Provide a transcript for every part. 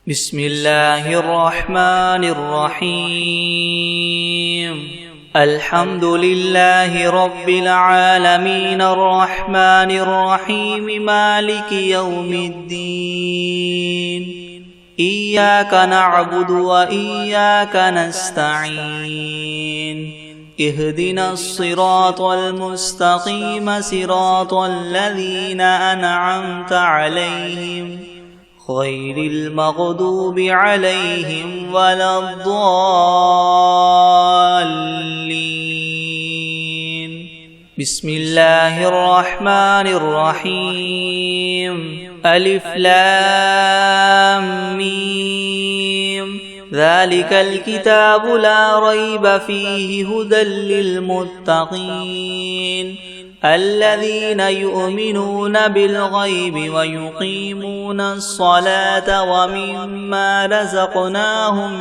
بسم الله الرحمن الرحيم الحمد لله رب العالمين الرحمن الرحيم مالك يوم الدين إياك نعبد وإياك نستعين اهدنا الصراط المستقيم صراط الذين أنعمت عليهم غير المغضوب عليهم ولا الضالين بسم الله الرحمن الرحيم ألف لام ميم ذلك الكتاب لا ريب فيه هدى للمتقين الذين يؤمنون بالغيب ويقيمون الصلاة ومما رزقناهم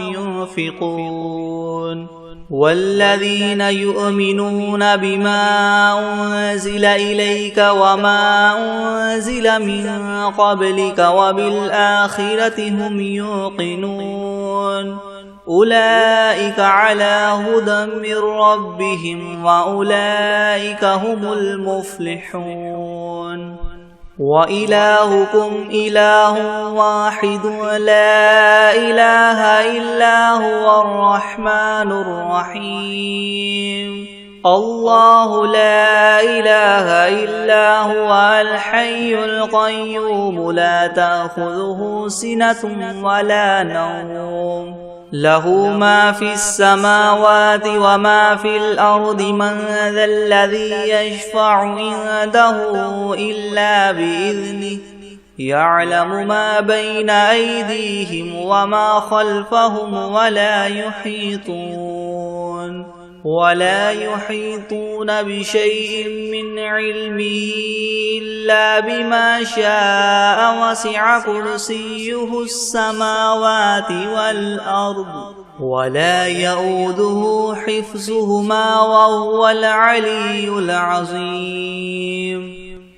ينفقون والذين يؤمنون بما أنزل إليك وما أنزل من قبلك وبالآخرة هم يوقنون أولئك على هدى من ربهم وأولئك هم المفلحون وإلهكم إله واحد لا إله إلا هو الرحمن الرحيم الله لا إله إلا هو الحي القيوم لا تأخذه سنة ولا نوم له ما في السماوات وما في الأرض من ذا الذي يشفع عنده إلا بإذنه يعلم ما بين أيديهم وما خلفهم ولا يحيطون بشيء من علمه إلا بما شاء وسع كرسيه السماوات والأرض ولا يؤوده حفظهما وهو العلي العظيم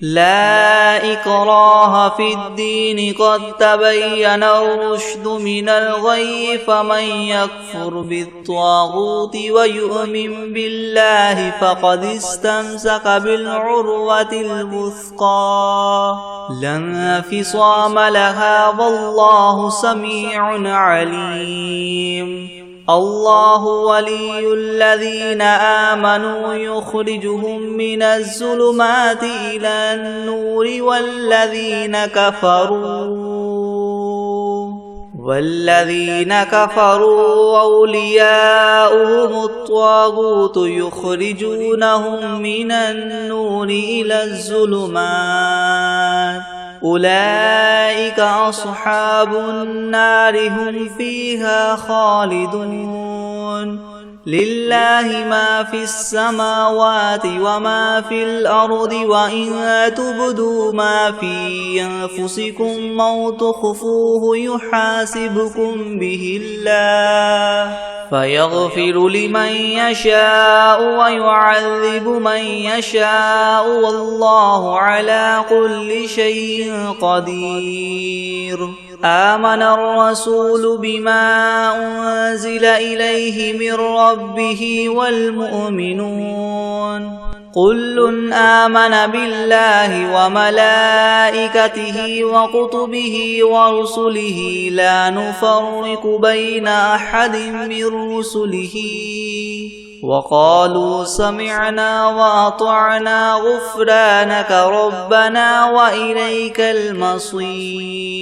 لا إكراه في الدين قد تبين الرشد من الغي فمن يكفر بالطاغوت ويؤمن بالله فقد استمسك بالعروة الوثقى لا انفصام لها والله سميع عليم الله ولي الذين آمنوا يخرجهم من الظلمات إلى النور والذين كفروا أولياؤهم الطاغوت يخرجونهم من النور إلى الظلمات أولئك أصحاب النار هم فيها خالدون لله ما في السماوات وما في الأرض وإن تبدوا ما في أنفسكم أو تخفوه يحاسبكم به الله فيغفر لمن يشاء ويعذب من يشاء والله على كل شيء قدير آمن الرسول بما أنزل إليه من ربه والمؤمنون كل آمن بالله وملائكته وكتبه ورسله لا نفرق بين أحد من رسله وقالوا سمعنا وأطعنا غفرانك ربنا وإليك المصير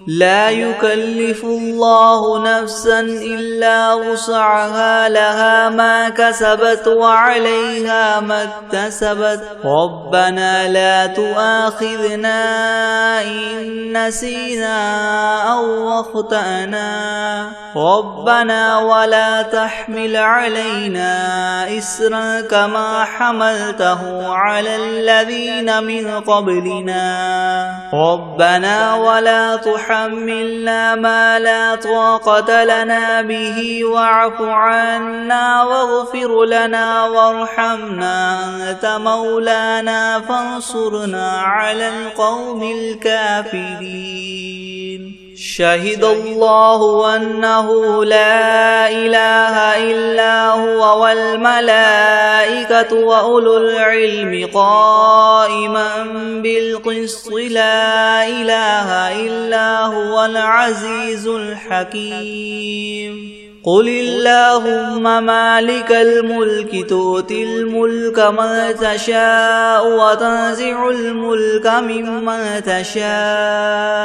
لا يكلف الله نفسا إلا وسعها لها ما كسبت وعليها ما اكتسبت ربنا لا تؤاخذنا إن نسينا أو أخطأنا ربنا ولا تحمل علينا إسرا كما حملته على الذين من قبلنا ربنا ولا تحملنا ما لا طاقة لنا به واعف عنا واغفر لنا وارحمنا أنت مولانا فانصرنا على القوم الكافرين شهد الله أنه لا إله إلا هو والملائكة وأولو العلم قائما بالقسط لا إله إلا هو العزيز الحكيم قل اللهم مالك الملك تؤتي الملك من تشاء وتنزع الملك ممن تشاء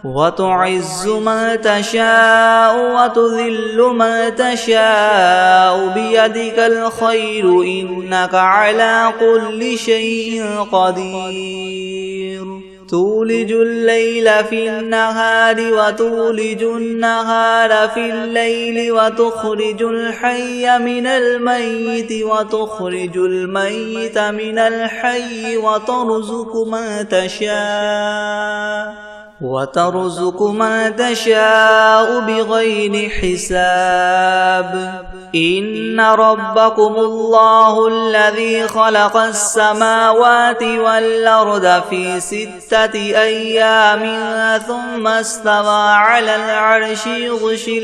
وتعز من تشاء وتذل من تشاء بيدك الخير إنك على كل شيء قدير تولج الليل في النهار وتولج النهار في الليل وتخرج الحي من الميت وتخرج الميت من الحي وترزق من تشاء بغير حساب إن ربكم الله الذي خلق السماوات والأرض في 6 أيام ثم استوى على العرش يغشي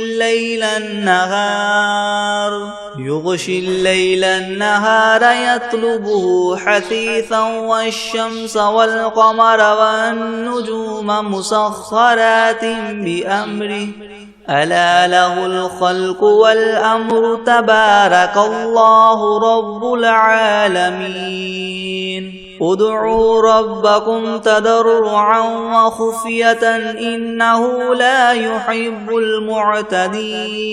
الليل النهار يطلبه حثيثا والشمس والقمر والنجوم مسخرات بأمره ألا له الخلق والأمر تبارك الله رب العالمين ادعوا ربكم تضرعا وخفية إنه لا يحب المعتدين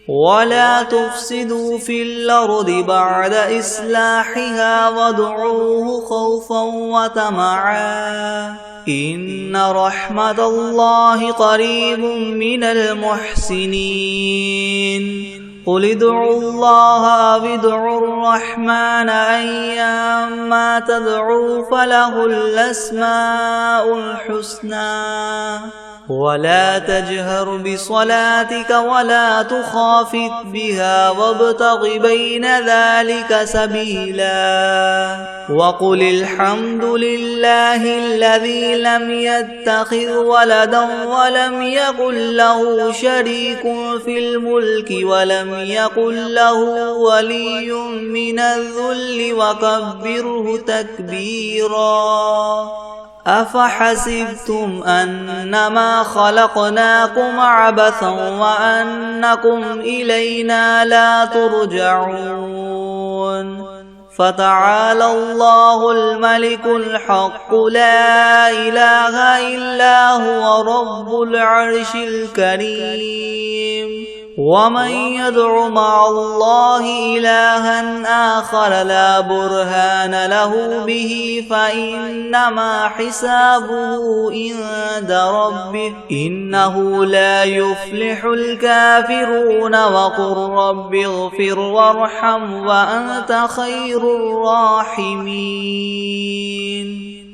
ولا تفسدوا في الأرض بعد إصلاحها وادعوه خوفا وطمعا إن رحمة الله قريب من المحسنين قل ادعوا الله أو ادعوا الرحمن أيما تدعوا فله الأسماء الحسنى ولا تجهر بصلاتك ولا تخافت بها وابتغ بين ذلك سبيلا وقل الحمد لله الذي لم يتخذ ولدا ولم يكن له شريك في الملك ولم يكن له ولي من الذل وكبره تكبيرا أفحسبتم أنما خلقناكم عبثا وأنكم إلينا لا ترجعون فتعالى الله الملك الحق لا إله إلا هو رب العرش الكريم ومن يدع مع الله إلها آخر لا برهان له به فإنما حسابه عند ربه إنه لا يفلح الكافرون وقل رب اغفر وارحم وأنت خير الراحمين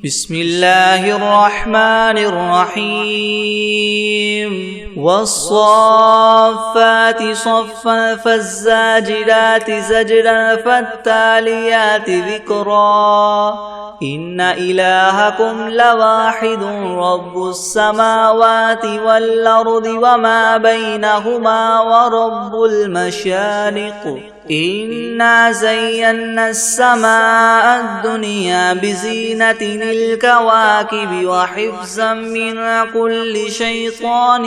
بسم الله الرحمن الرحيم والصافات صفا فالزاجرات زجرا فالتاليات ذكرا إن إلهكم لواحد رب السماوات والأرض وما بينهما ورب المشارق إنا زينا السماء الدنيا بزينة الكواكب وحفظا من كل شيطان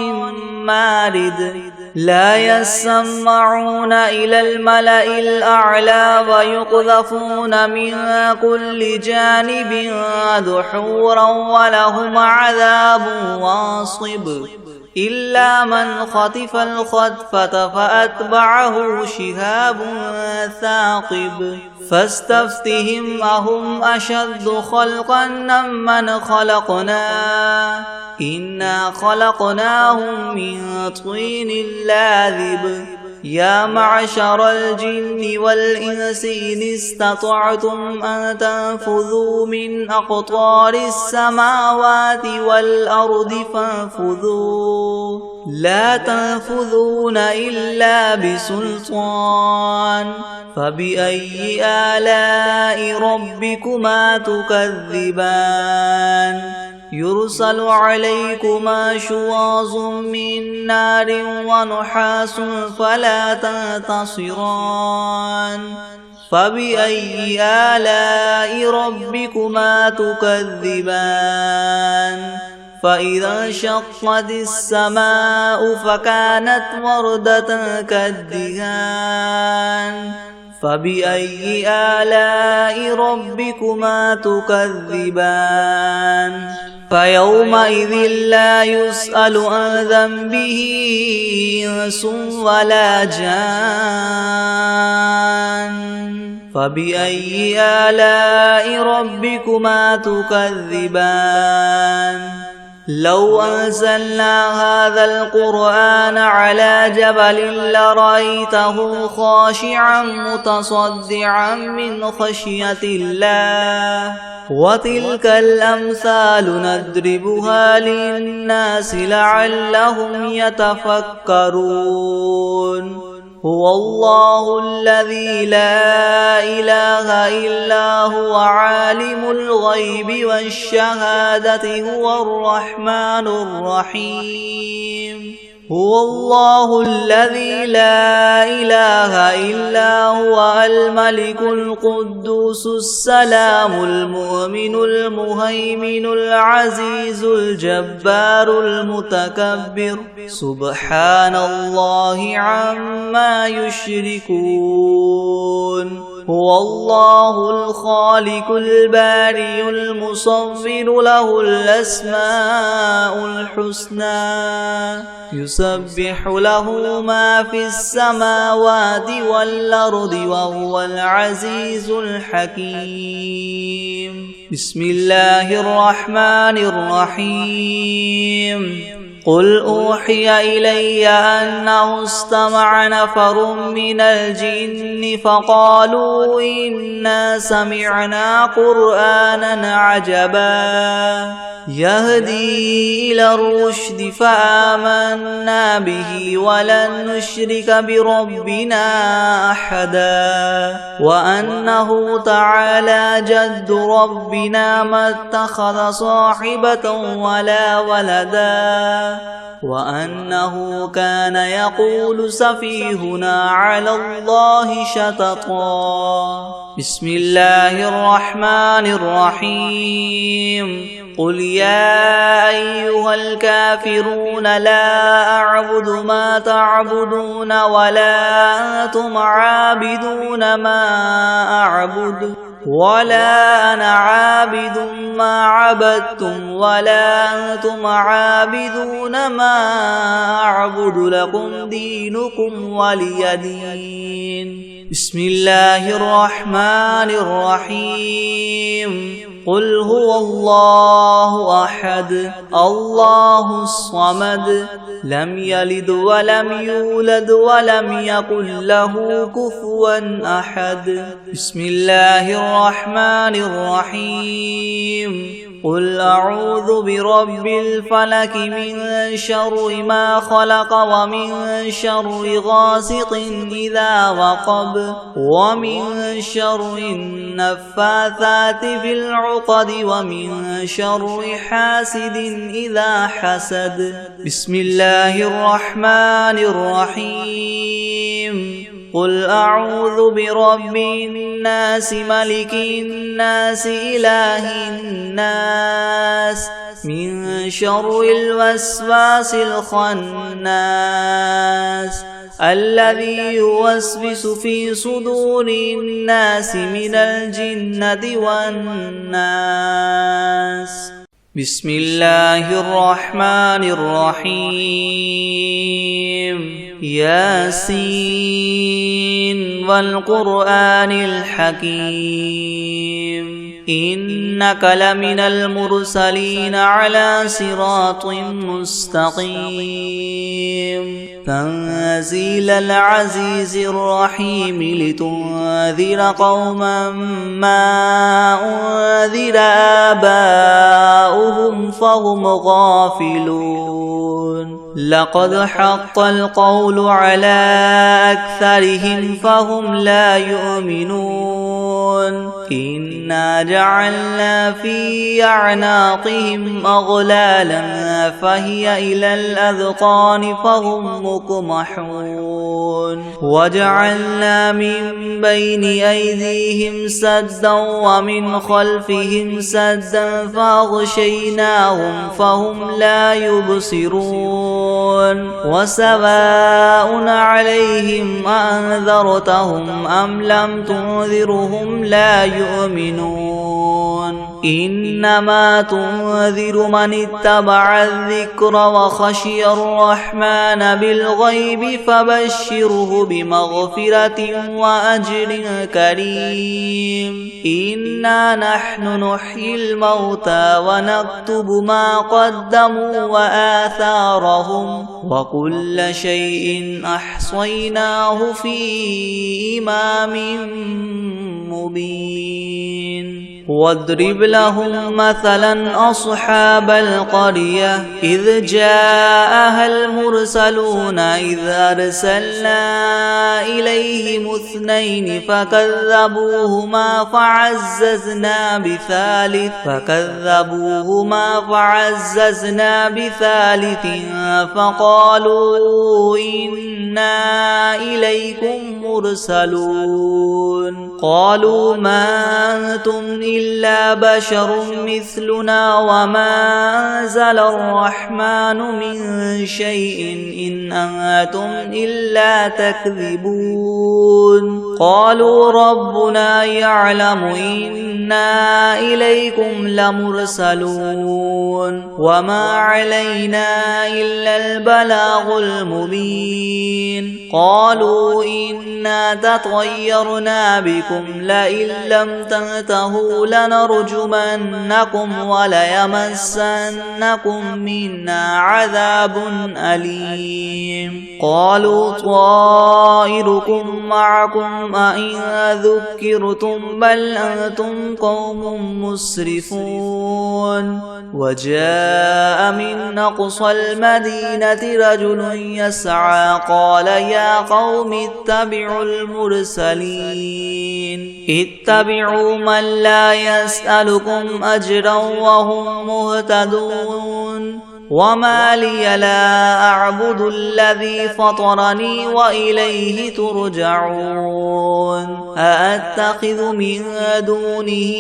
مارد لا يسمعون إلى الملأ الأعلى ويقذفون من كل جانب دحورا ولهم عذاب واصب إلا من خطف الخطفة فأتبعه شهاب ثاقب فاستفتهم أهم أشد خلقا ممن خلقنا إنا خلقناهم من طين لاذب يا معشر الجن والإنس إن استطعتم أن تنفذوا من أقطار السماوات والأرض فانفذوا لا تنفذون إلا بسلطان فبأي آلاء ربكما تكذبان يرسل عليكما شواظ من نار ونحاس فلا تنتصران فبأي آلاء ربكما تكذبان فإذا انشقت السماء فكانت وردة كالدهان فبأي آلاء ربكما تكذبان فيومئذ لا يسأل عن ذنبه إنس ولا جان فبأي آلاء ربكما تكذبان لو أنزلنا هذا القرآن على جبل لرأيته خاشعا متصدعا من خشية الله وتلك الأمثال نضربها للناس لعلهم يتفكرون هو الله الذي لا إله إلا هو عالم الغيب والشهادة هو الرحمن الرحيم هو الله الذي لا إله إلا هو الملك القدوس السلام المؤمن المهيمن العزيز الجبار المتكبر سبحان الله عما يشركون هو الله الخالق البارئ المصور له الأسماء الحسنى يسبح له ما في السماوات والأرض وهو العزيز الحكيم بسم الله الرحمن الرحيم قل أوحي إلي أنه استمع نفر من الجن فقالوا إنا سمعنا قرآنا عجبا يهدي إلى الرشد فآمنا به ولن نشرك بربنا أحدا وأنه تعالى جد ربنا ما اتخذ صاحبة ولا ولدا وأنه كان يقول سفيهنا على الله شططا بسم الله الرحمن الرحيم قل يا أيها الكافرون لا أعبد ما تعبدون ولا أنتم عابدون ما أعبد ولا أنا عابد ما عبدتم ولا أنتم عابدون ما أعبد لكم دينكم ولي دين بسم الله الرحمن الرحيم قل هو الله أحد الله الصمد لم يلد ولم يولد ولم يكن له كفوا أحد بسم الله الرحمن الرحيم قل أعوذ برب الفلك من شر ما خلق ومن شر غاسق إذا وقب ومن شر النفاثات في العقد ومن شر حاسد إذا حسد بسم الله الرحمن الرحيم قل أعوذ برب الناس ملك الناس إله الناس من شر الوسواس الخناس الذي يوسوس في صدور الناس من الجنة والناس بسم الله الرحمن الرحيم ياسين والقرآن الحكيم إنك لمن المرسلين على صراط مستقيم تنزيل العزيز الرحيم لتنذر قوما ما أنذر آباؤهم فهم غافلون لقد حق القول على أكثرهم فهم لا يؤمنون إنا جعلنا في أعناقهم أغلالا فهي إلى الأذقان فهم مقمحون وجعلنا من بين أيديهم سدا ومن خلفهم سدا فأغشيناهم فهم لا يبصرون وسواء عليهم أنذرتهم أم لم تنذرهم لا يؤمنون إنما تنذر من اتبع الذكر وخشي الرحمن بالغيب فبشره بمغفرة وأجر كريم إنا نحن نحيي الموتى ونكتب ما قدموا وآثارهم وكل شيء أحصيناه في إمام مبين واضرب لهم مثلا أصحاب القرية إذ جاءها المرسلون إذ أرسلنا إليهم اثنين فكذبوهما فعززنا بثالث فقالوا إنا إليكم مرسلون قالوا ما أنتم إلا بشر مثلنا وما أنزل الرحمن من شيء إن أنتم إلا تكذبون قالوا ربنا يعلم إنا إليكم لمرسلون وما علينا إلا البلاغ المبين قالوا إنا تطيرنا بكم لئن لم تنتهوا لنرجمنكم وليمسنكم منا عذاب أليم قالوا طائركم معكم أئن ذكرتم بل أنتم قوم مسرفون وجاء من أقصى المدينة رجل يسعى قال يا قوم اتبعوا المرسلين اتبعوا من لا يسألكم أجرا وهم مهتدون وما لي لا أعبد الذي فطرني وإليه ترجعون أأتخذ من دونه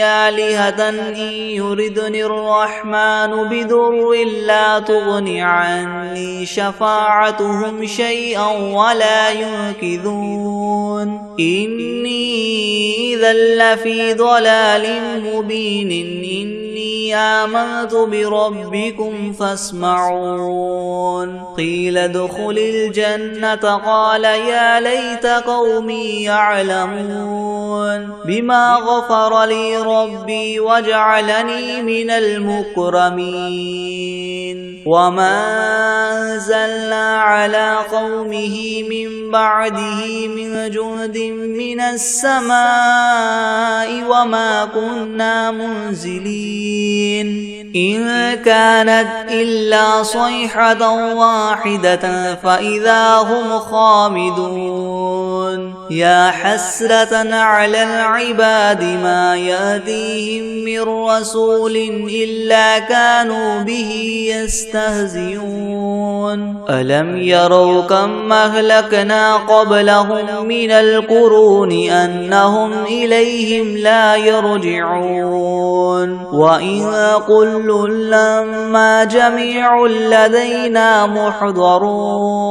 آلهة إن يردني الرحمن بضر لا تغن عني شفاعتهم شيئا ولا ينقذون إني إذا لفي ضلال مبين إني آمنت بربكم فاسمعون قيل ادخل الجنة قال يا ليت قومي يعلمون بما غفر لي ربي وجعلني من المكرمين وما أنزلنا على قومه من بعده من جند من السماء وما كنا منزلين إن كانت إلا صيحة واحدة فإذا هم خامدون يا حسرة على العباد ما يأتيهم من رسول إلا كانوا به يستهزئون ألم يروا كم أهلكنا قبلهم من القرون أنهم إليهم لا يرجعون وإن كل لما جميع لدينا محضرون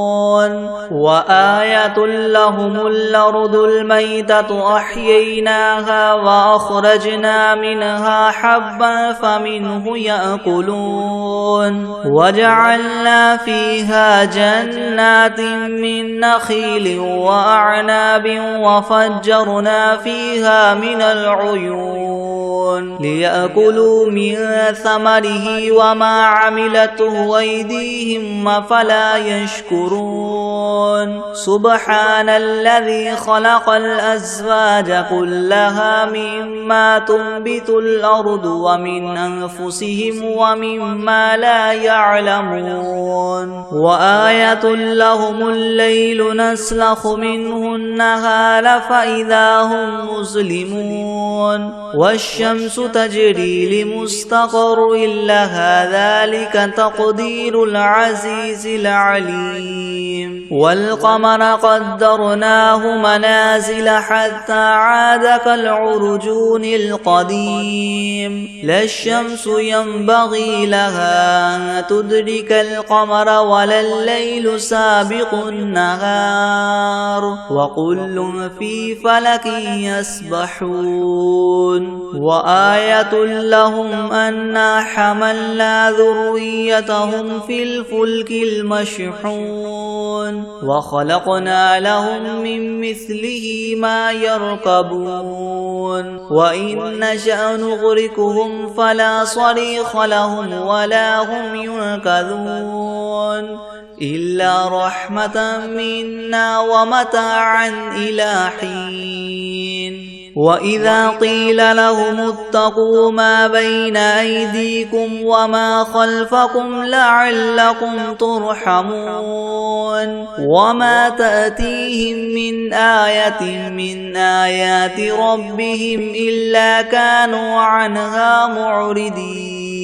وآية لهم الأرض الميتة أحييناها وأخرجنا منها حبا فمنه يأكلون وجعلنا فيها جنات من نخيل وأعناب وفجرنا فيها من العيون ليأكلوا من ثمرها ثمره وما عملته أيديهم أفلا يشكرون سبحان الذي خلق الأزواج كلها مما تنبت الأرض ومن أنفسهم ومما لا يعلمون وآية لهم الليل نسلخ منه النهار فإذا هم مظلمون والشمس تجري لمستقر لها ذلك تقدير العزيز العليم والقمر قدرناه منازل حتى عاد كالعرجون القديم لا الشمس ينبغي لها أن تدرك القمر ولا الليل سابق النهار وكل في فلك يسبحون وآية لهم أنا حملنا ذريتهم في الفلك المشحون وخلقنا لهم من مثله ما يركبون وإن نشأ نغرقهم فلا صريخ لهم ولا هم ينقذون إلا رحمة منا ومتاعا إلى حين وإذا قيل لهم اتقوا ما بين أيديكم وما خلفكم لعلكم ترحمون وما تأتيهم من آية من آيات ربهم إلا كانوا عنها معرضين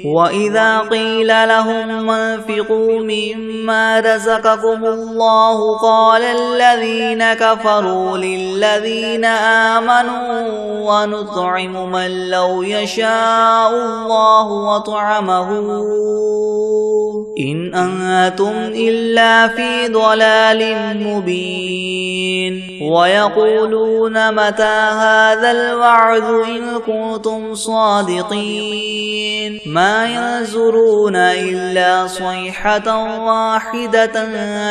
وإذا قيل لهم انفقوا مما رزقكم الله قال الذين كفروا للذين آمنوا ونطعم من لو يشاء الله وطعمه إن أنتم إلا في ضلال مبين ويقولون متى هذا الوعد إن كنتم صادقين ما ينظرون إلا صيحة واحدة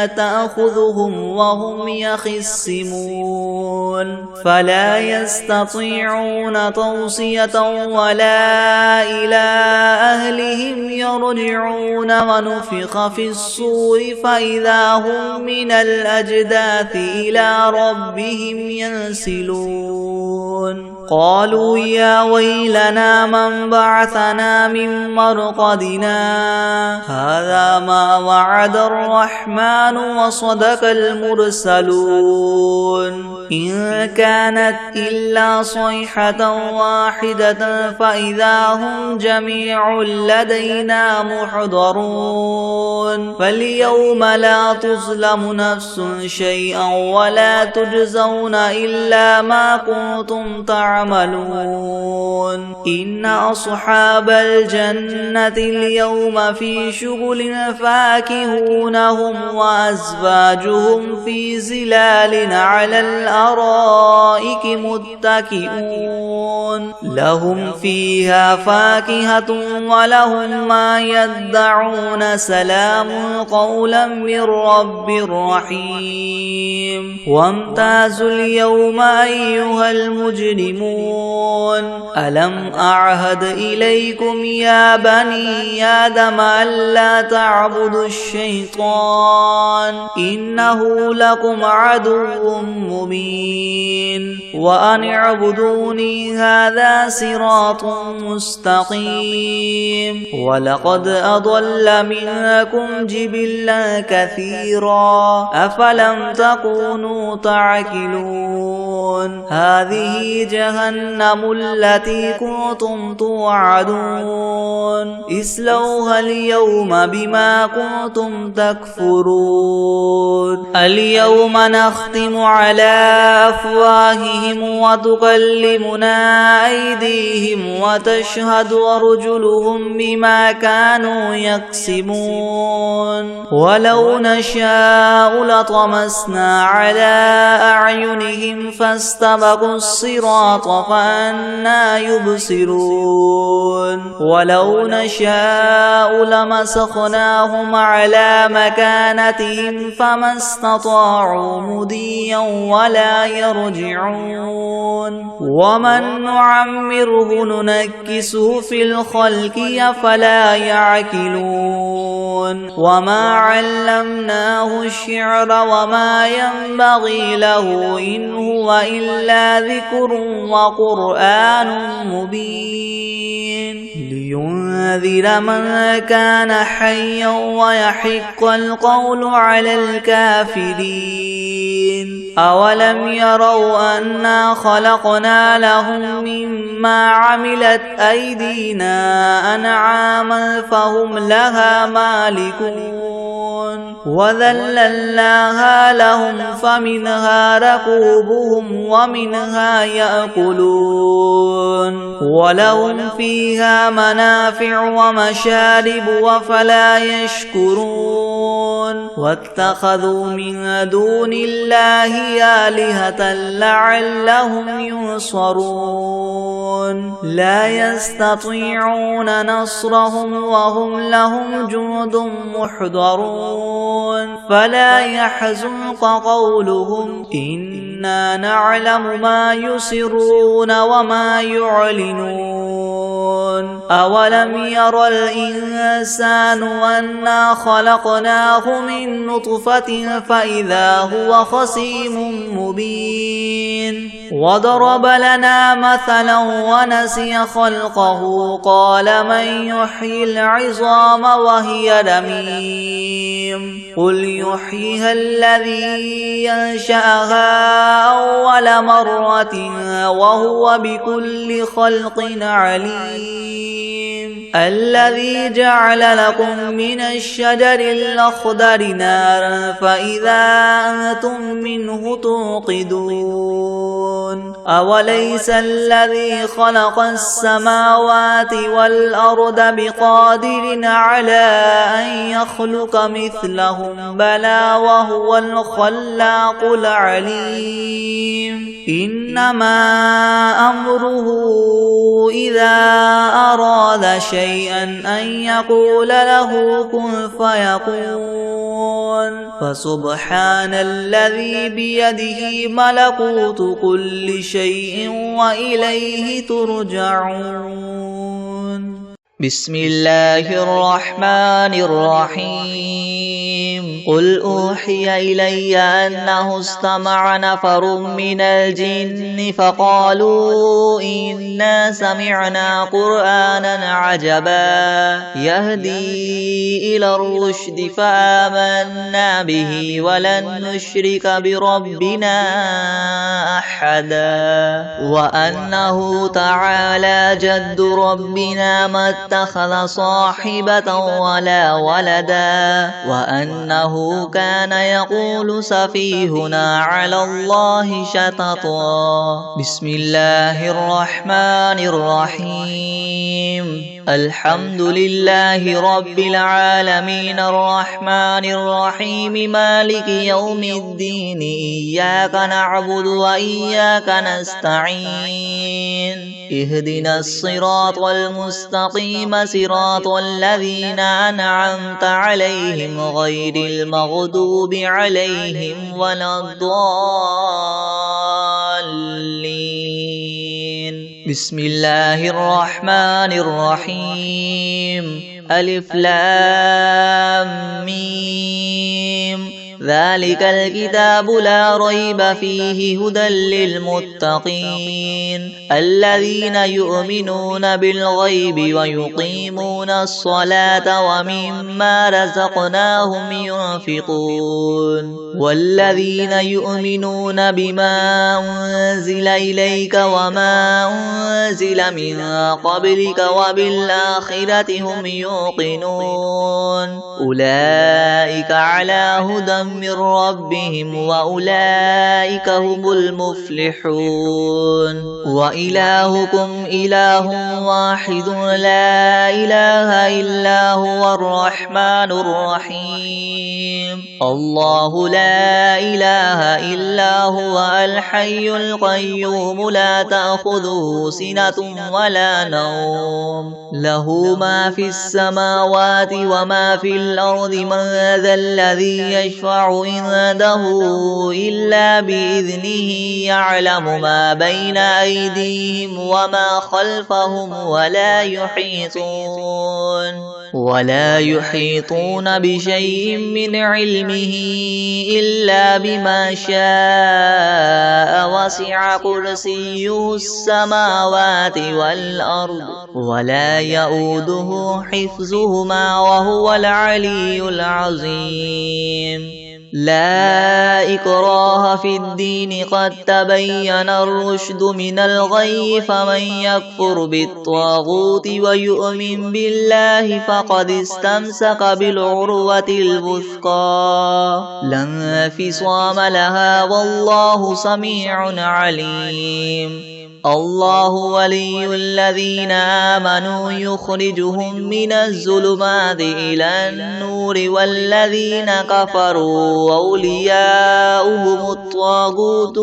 تأخذهم وهم يخصمون فلا يستطيعون توصية ولا إلى أهلهم يرجعون ونفخ في الصور فإذا هم من الأجداث إلى ربهم ينسلون قالوا يا ويلنا من بعثنا من مرقدنا هذا ما وعد الرحمن وصدق المرسلون إن كانت إلا صيحة واحدة فإذا هم جميع لدينا محضرون فاليوم لا تظلم نفس شيئا ولا تجزون إلا ما كنتم تعملون إن أصحاب الجنة اليوم في شغل فاكهون هم وأزواجهم في زلال على الأرائك متكئون لهم فيها فاكهة ولهم ما يدعون سلام قولا من رب رحيم وامتازوا اليوم أيها المجرمون ألم أعهد إليكم يا بني آدم ألا تعبدوا الشيطان إنه لكم عدو مبين وأن اعبدوني هذا صراط مستقيم ولقد أضل منكم جبلا كثيرا أفلم تكونوا تعقلون هذه جهنم التي كنتم توعدون اصلوها اليوم بما كنتم تكفرون اليوم نختم على أفواههم وتكلمنا أيديهم وتشهد أرجلهم بما كانوا يكسبون ولو نشاء لطمسنا على أعينهم فاستبقوا الصراط فأنى يبصرون ولو نشاء لمسخناهم على مكانتهم فما استطاعوا مضيا ولا يرجعون ومن نعمره ننكسه في الخلق أفلا يعقلون وما علمناه الشعر وما ينبغي له إن هو إلا ذكر وقرآن مبين لينذر من كان حيا ويحق القول على الكافرين أولم يروا أنا خلقنا لهم مما عملت أيدينا أنعاما فهم لها مالكون وذللناها لهم فمنها ركوبهم ومنها يأكلون ولهم فيها منافع ومشارب وفلا يشكرون واتخذوا من دون الله آلهة لعلهم ينصرون لا يستطيعون نصرهم وهم لهم جند محضرون فلا يحزنك قولهم إنا نعلم ما يسرون وما يعلنون أولم ير الإنسان أنا خلقناه من نطفة فإذا هو خصيم مبين وضرب لنا مثلا ونسي خلقه قال من يحيي العظام وهي رميم قل يحييها الذي ينشأها أول مرة وهو بكل خلق عليم الذي جعل لكم من الشجر الأخضر نارا فإذا أنتم منه توقدون أوليس الذي خلق السماوات والأرض بقادر على أن يخلق مثلهم بلى وهو الخلاق العليم إنما أمره إذا أراد شيئا أن يقول له كن فيكون فسبحان الذي بيده ملكوت كل شيء وإليه ترجعون بسم الله الرحمن الرحيم قل أوحي إلي أنه استمع نفر من الجن فقالوا إنا سمعنا قرآنا عجبا يهدي إلى الرشد فآمنا به ولن نشرك بربنا أحدا وأنه تعالى جد ربنا ما اتخذ صاحبة ولا ولدا وأنه كان يقول سفيهنا على الله شططا بسم الله الرحمن الرحيم الحمد لله رب العالمين الرحمن الرحيم مالك يوم الدين إياك نعبد وإياك نستعين اهدنا الصراط المستقيم صراط الذين أنعمت عليهم غير المغضوب عليهم ولا الضالين بسم الله الرحمن الرحيم ألف لام ميم ذلك الكتاب لا ريب فيه هدى للمتقين الذين يؤمنون بالغيب ويقيمون الصلاة ومما رزقناهم ينفقون والذين يؤمنون بما أنزل إليك وما أنزل من قبلك وبالآخرة هم يوقنون أولئك على هدى من ربهم وأولئك هم المفلحون وإلهكم إله واحد لا إله إلا هو الرحمن الرحيم الله لا إله إلا هو الحي القيوم لا تأخذه سنة ولا نوم له ما في السماوات وما في الأرض من ذا الذي يشفع عنده إلا بإذنه يعلم ما بين أيديهم وما خلفهم ولا يحيطون بشيء من علمه إلا بما شاء وسع كرسيه السماوات والأرض ولا يؤوده حفظهما وهو العلي العظيم لا إكراه في الدين قد تبين الرشد من الغي فمن يكفر بالطاغوت ويؤمن بالله فقد استمسك بالعروة الوثقى لا انفصام لها والله سميع عليم الله ولي الذين آمنوا يخرجهم من الظلمات إلى النور والذين كفروا أولياؤهم الطاغوت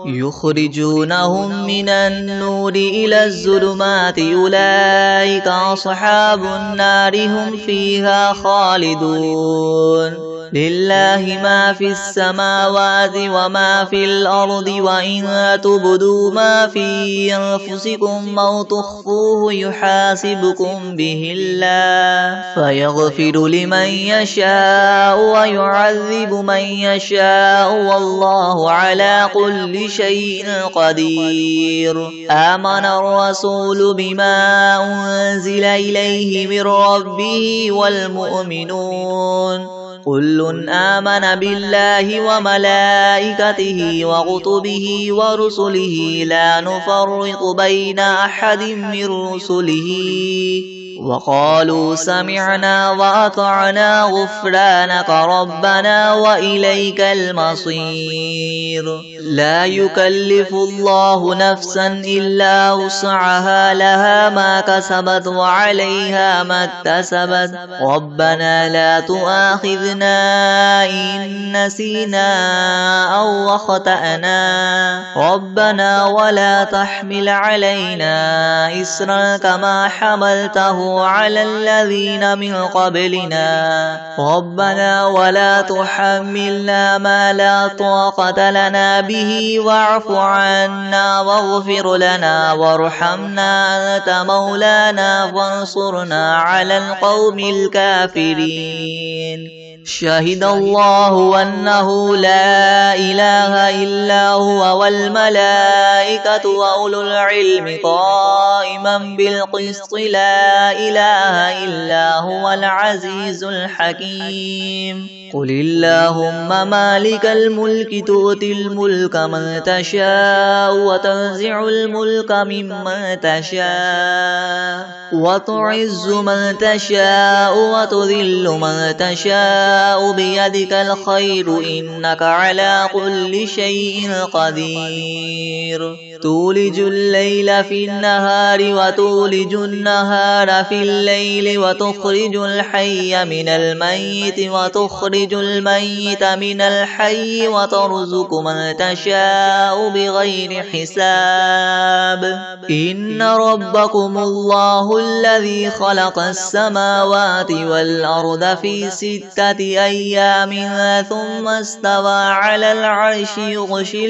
يخرجونهم من النور إلى الظلمات أولئك أصحاب النار هم فيها خالدون لله ما في السماوات وما في الأرض وإن تبدوا ما في أنفسكم أو تخفوه يحاسبكم به الله فيغفر لمن يشاء ويعذب من يشاء والله على كل شيء قدير آمن الرسول بما أنزل إليه من ربه والمؤمنون كل آمن بالله وملائكته وكتبه ورسله لا نفرق بين أحد من رسله وقالوا سمعنا وأطعنا غفرانك ربنا وإليك المصير لا يكلف الله نفسا إلا وسعها لها ما كسبت وعليها ما اكتسبت ربنا لا تؤاخذنا إن نسينا أو أخطأنا ربنا ولا تحمل علينا إصرا كما حملته على الذين من قبلنا ربنا ولا تحملنا ما لا طاقة لنا به واعف عنا واغفر لنا وارحمنا أنت مولانا فانصرنا على القوم الكافرين شهد الله أنه لا إله إلا هو والملائكة وأولو العلم قائما بالقسط لا إله إلا هو العزيز الحكيم قل اللهم مالك الملك تؤتي الملك من تشاء وتنزع الملك ممن تشاء وتعز من تشاء وتذل من تشاء بيدك الخير إنك على كل شيء قدير تولج الليل في النهار وتولج النهار في الليل وتخرج الحي من الميت وتخرج الميت من الحي وترزق من تشاء بغير حساب إن ربكم الله الذي خلق السماوات والأرض في 6 أيام ثم استوى على العرش يغشي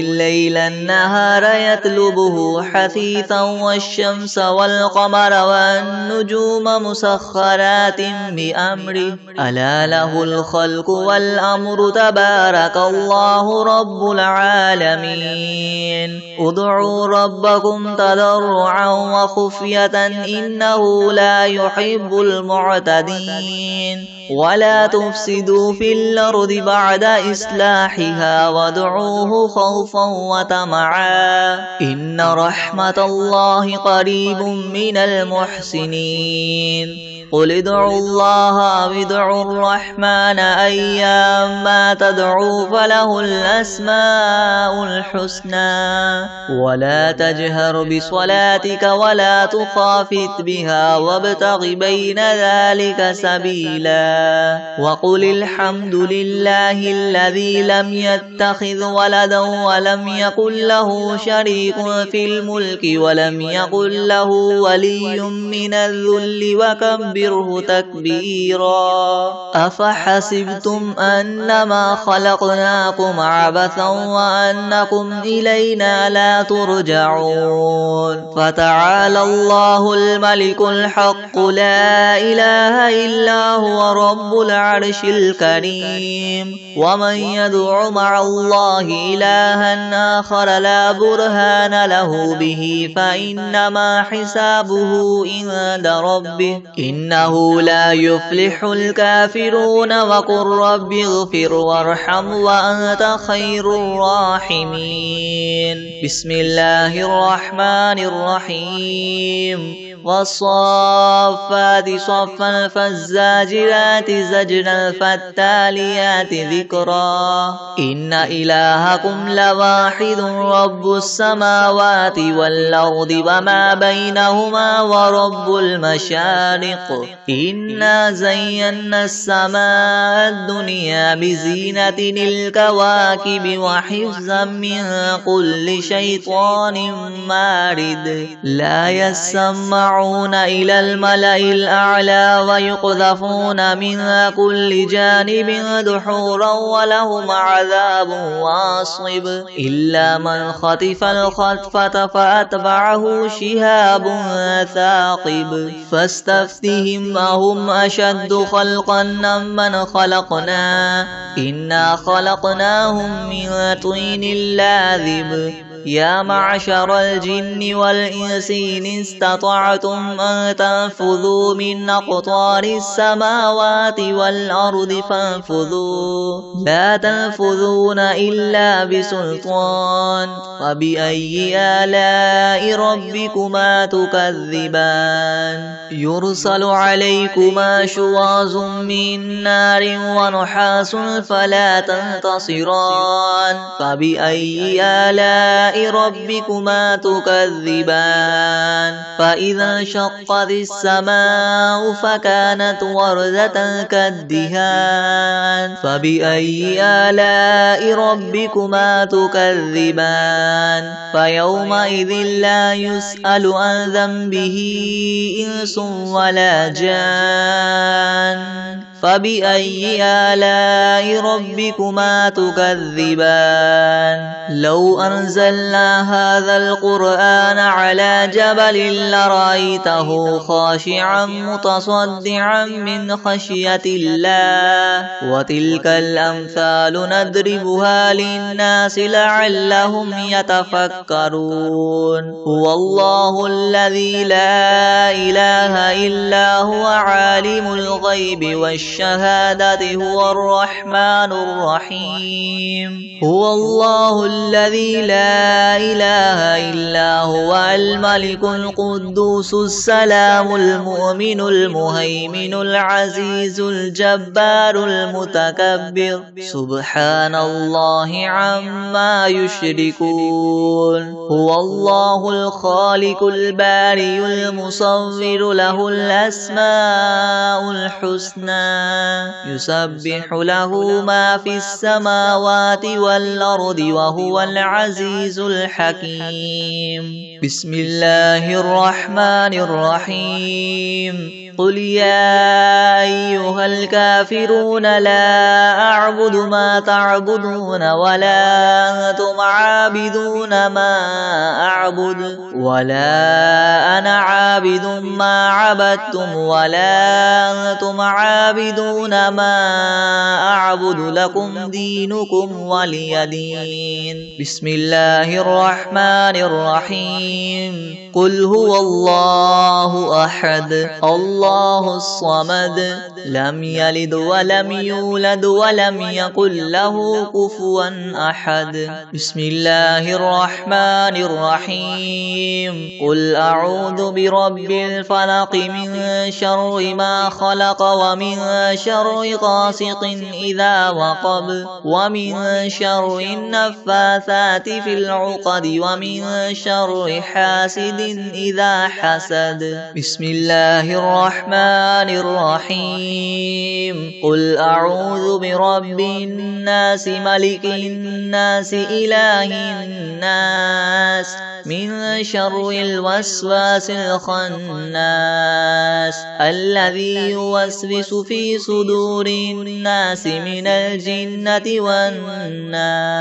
الليل النهار يطلبه حثيثا والشمس والقمر والنجوم مسخرات بأمره ألا له الخلق والأمر تبارك الله رب العالمين ادعوا ربكم تضرعا وخفية إنه لا يحب المعتدين ولا تفسدوا في الأرض بعد إصلاحها بها وادعوه خوفا وطمعا إن رحمة الله قريب من المحسنين قل ادعوا الله أو ادعوا الرحمن أيما تدعوا فله الأسماء الحسنى ولا تجهر بصلاتك ولا تخافت بها وابتغ بين ذلك سبيلا وقل الحمد لله الذي لم يتخذ ولدا ولم يكن له شريك في الملك ولم يكن له ولي من الذل وكبره تكبيرا أفحسبتم أنما خلقناكم عبثا وأنكم إلينا لا ترجعون فتعالى الله الملك الحق لا إله إلا هو رب العرش الكريم ومن يدع مع الله إلها آخر لا برهان له به فإنما حسابه عند ربه إنه لا يفلح الكافرون وقل رب اغفر وارحم وأنت خير الراحمين بسم الله الرحمن الرحيم والصافات صفا فالزاجرات زجرا فالتاليات ذكرا إن إلهكم لواحد رب السماوات والأرض وما بينهما ورب المشارق إنا زينا السماء الدنيا بزينة الكواكب وحفظا من كل شيطان مارد لا يسمعون إلى الملأ الأعلى ويقذفون من كل جانب دحورا ولهم عذاب واصب إلا من خطف الخطفة فأتبعه شهاب ثاقب فاستفتهم أهم أشد خلقا أم من خلقنا إنا خلقناهم من طين لاذب يا معشر الجن والإنس إن استطعتم أن تنفذوا من أقطار السماوات والأرض فانفذوا لا تنفذون إلا بسلطان فبأي آلاء ربكما تكذبان يرسل عليكما شواظ من نار ونحاس فلا تنتصران فبأي آلاء ربكما تكذبان فإذا انشقت السماء فكانت وردة كالدهان فبأي آلاء ربكما تكذبان فيومئذ لا يسأل عن ذنبه إنس ولا جان فبأي آلاء ربكما تكذبان لو أنزلنا هذا القرآن على جبل لرأيته خاشعا متصدعا من خشية الله وتلك الأمثال نضربها للناس لعلهم يتفكرون هو الله الذي لا إله إلا هو عالم الغيب والشهادة هو الرحمن الرحيم هو الله الذي لا إله إلا هو الملك القدوس السلام المؤمن المهيمن العزيز الجبار المتكبر سبحان الله عما يشركون هو الله الخالق البارئ المصور له الأسماء الحسنى يسبح له ما في السماوات والأرض وهو العزيز الحكيم بسم الله الرحمن الرحيم قل يا أيها الكافرون لا أعبد ما تعبدون ولا أنتم عابدون ما أعبد ولا أنا عابد ما عبدتم ولا أنتم عابدون ما أعبد لكم دينكم ولي دين بسم الله الرحمن الرحيم قل هو الله أحد الله الله الصمد لم يلد ولم يولد ولم يكن له كفوا أحد بسم الله الرحمن الرحيم قل أعوذ برب الفلق من شر ما خلق ومن شر غاسق إذا وقب ومن شر النفاثات في العقد ومن شر حاسد إذا حسد بسم الله الرحمن الرحيم قل أعوذ برب الناس ملك الناس إله الناس من شر الوسواس الخناس الذي يوسوس في صدور الناس من الجنة والناس